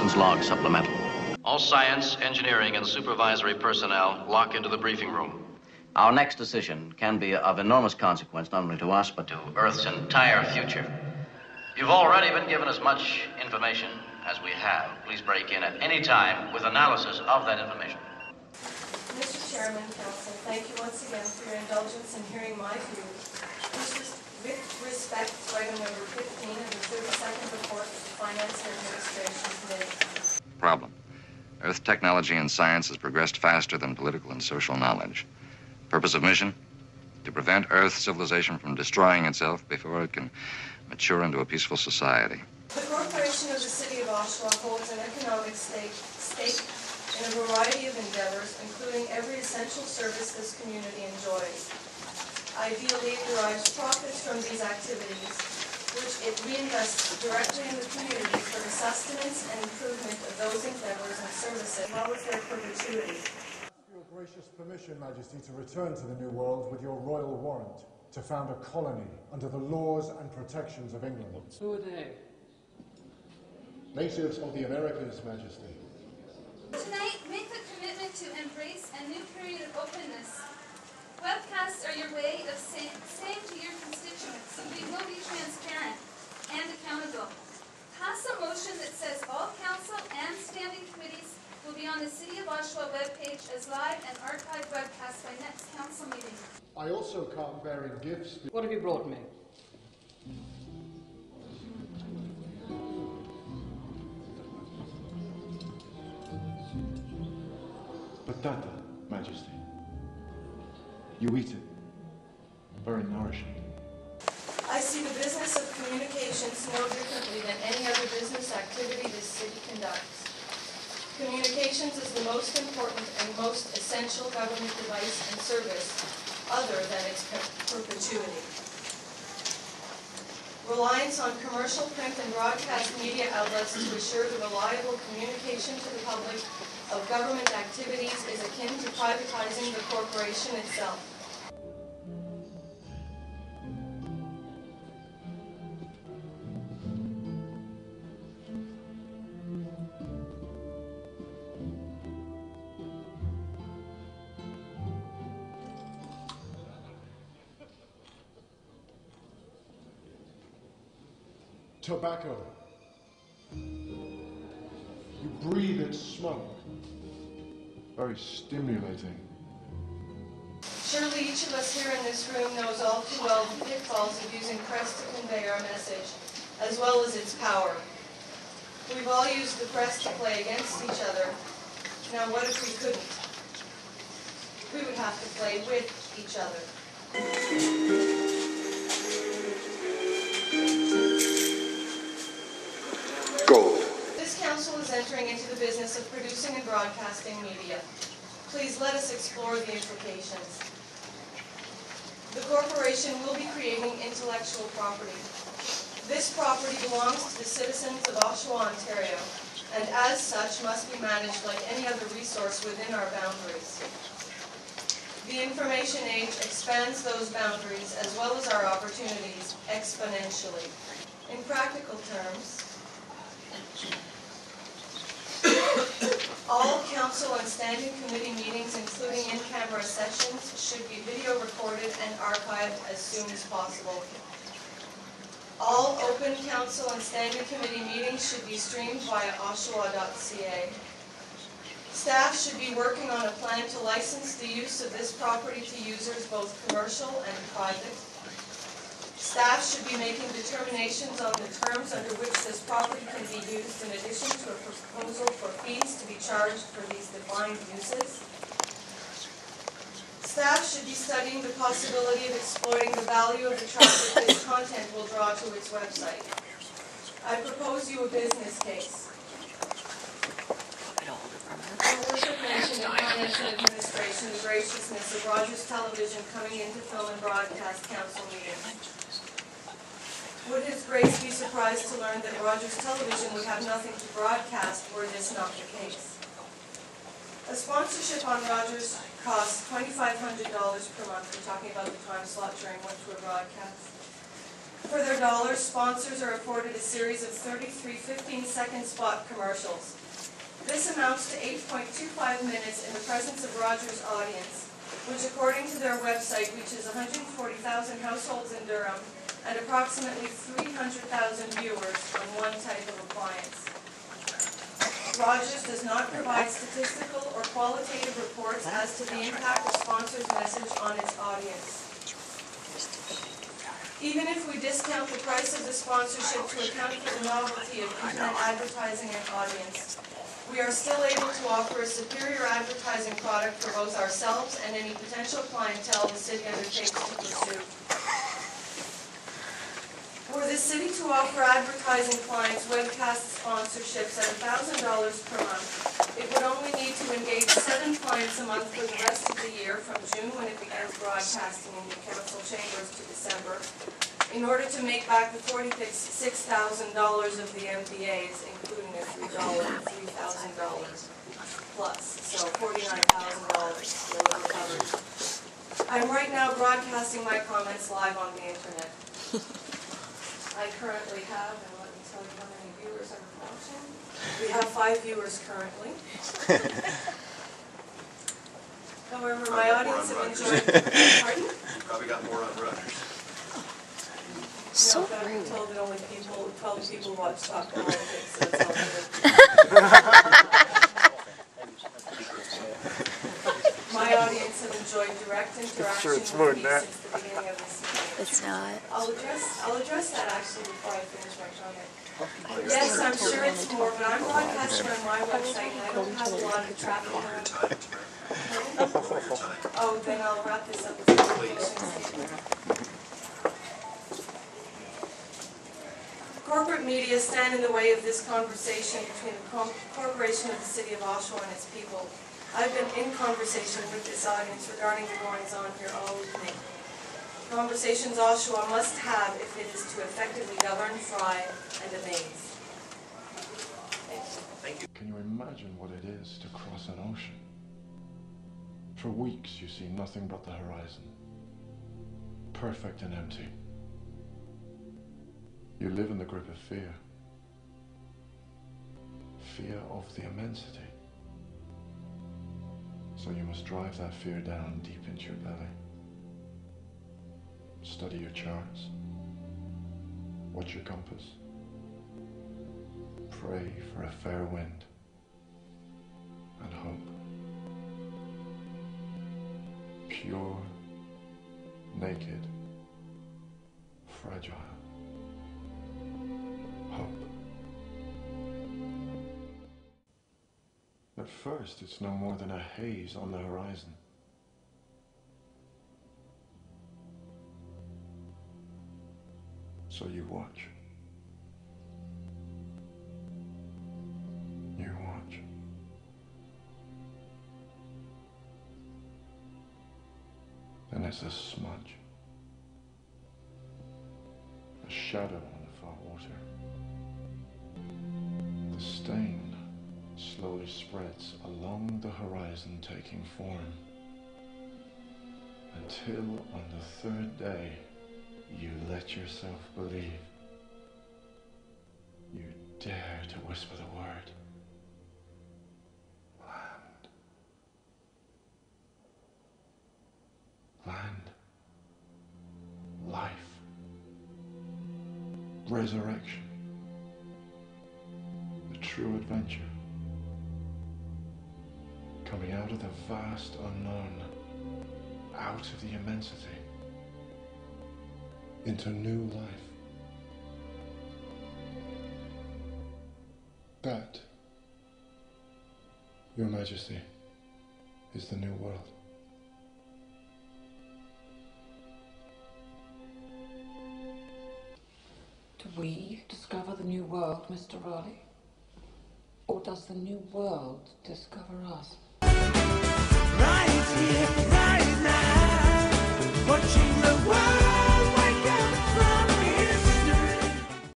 Captain's Log Supplemental. All science, engineering, and supervisory personnel lock into the briefing room. Our next decision can be of enormous consequence, not only to us, but to Earth's entire future. You've already been given as much information as we have. Please break in at any time with analysis of that information. Mr. Chairman, Council, thank you once again for your indulgence in hearing my views. With respect to item number 15 of the 32nd report of the Finance and Administration Committee. Problem. Earth technology and science has progressed faster than political and social knowledge. Purpose of mission? To prevent Earth civilization from destroying itself before it can mature into a peaceful society. The Corporation of the City of Oshawa holds an economic stake in a variety of endeavors, including every essential service this community enjoys. Ideally, it derives profits from these activities, which it reinvests directly in the community for the sustenance and improvement of those endeavors and services, as well as their perpetuity. Your gracious permission, Majesty, to return to the New World with your royal warrant to found a colony under the laws and protections of England. Who are they? Natives of the Americas, Majesty. Tonight, make the commitment to embrace a new period of openness. Webcasts are your way of saying to your constituents, we will be transparent and accountable. Pass a motion that says all council and standing committees will be on the City of Oshawa webpage as live and archived webcasts by next council meeting. I also come bearing gifts. What have you brought me? Patata, Majesty. You eat it. Very nourishing. I see the business of communications no differently than any other business activity this city conducts. Communications is the most important and most essential government device and service other than its perpetuity. Reliance on commercial print and broadcast media outlets to assure the reliable communication to the public of government activities is akin to privatizing the corporation itself. Tobacco. You breathe its smoke. Very stimulating. Surely each of us here in this room knows all too well the pitfalls of using press to convey our message, as well as its power. We've all used the press to play against each other. Now what if we couldn't? We would have to play with each other. This council is entering into the business of producing and broadcasting media. Please let us explore the implications. The corporation will be creating intellectual property. This property belongs to the citizens of Oshawa, Ontario, and as such must be managed like any other resource within our boundaries. The information age expands those boundaries as well as our opportunities exponentially. In practical terms, all council and standing committee meetings, including in-camera sessions, should be video recorded and archived as soon as possible. All open council and standing committee meetings should be streamed via Oshawa.ca. Staff should be working on a plan to license the use of this property to users, both commercial and private. Staff should be making determinations on the terms under which this property can be used in addition to a proposal for fees to be charged for these defined uses. Staff should be studying the possibility of exploiting the value of the traffic this content will draw to its website. I propose you a business case. Your worship mentioned in Finance and Administration the graciousness of Rogers Television coming into Film and Broadcast Council meeting. Would His Grace be surprised to learn that Rogers Television would have nothing to broadcast were this not the case? A sponsorship on Rogers costs $2,500 per month. We're talking about the time slot during which we're broadcast. For their dollars, sponsors are afforded a series of 33 15-second spot commercials. This amounts to 8.25 minutes in the presence of Rogers' audience, which according to their website reaches 140,000 households in Durham and approximately 300,000 viewers on one type of appliance. Rogers does not provide statistical or qualitative reports as to the impact of sponsors' message on its audience. Even if we discount the price of the sponsorship to account for the novelty of internet advertising and audience, we are still able to offer a superior advertising product for both ourselves and any potential clientele the city undertakes to pursue. Were the city to offer advertising clients webcast sponsorships at $1,000 per month, it would only need to engage 7 clients a month for the rest of the year, from June when it begins broadcasting in the council chambers to December, in order to make back the $46,000 of the MBAs, including the $3,000 plus, so $49,000 will be covered. I'm right now broadcasting my comments live on the internet. I currently have, and let me tell you how many viewers are watching. We have 5 viewers currently. However, my audience have enjoyed. Pardon? You probably got more on Rogers. So no, but I'm told that only 12 people watch Talk Politics, so it's all good. My audience have enjoyed direct interaction with me since the beginning of this meeting. it's not. I'll address that actually before I finish my comment. Yes, I'm sure it's more, but I'm broadcasting on my website and I don't have a lot of traffic on. Oh, then I'll wrap this up with some information. Corporate media stand in the way of this conversation between the corporation of the city of Oshawa and its people. I've been in conversation with this audience regarding the goings-on here all evening. Conversations Oshawa must have if it is to effectively govern, thrive, and amaze. Thank you. Can you imagine what it is to cross an ocean? For weeks you see nothing but the horizon, perfect and empty. You live in the grip of fear. Fear of the immensity. So you must drive that fear down deep into your belly. Study your charts. Watch your compass. Pray for a fair wind. And hope. Pure, naked, fragile. Hope. At first, it's no more than a haze on the horizon. So you watch. You watch. And it's a smudge. A shadow on the far water. The stain slowly spreads along the horizon, taking form, until on the 3rd day you let yourself believe. You dare to whisper the word. Land. Land. Life. Resurrection. The true adventure. Coming out of the vast unknown, out of the immensity, into new life. That, Your Majesty, is the new world. Do we discover the new world, Mr. Raleigh? Or does the new world discover us? Right here, right now, watching the world.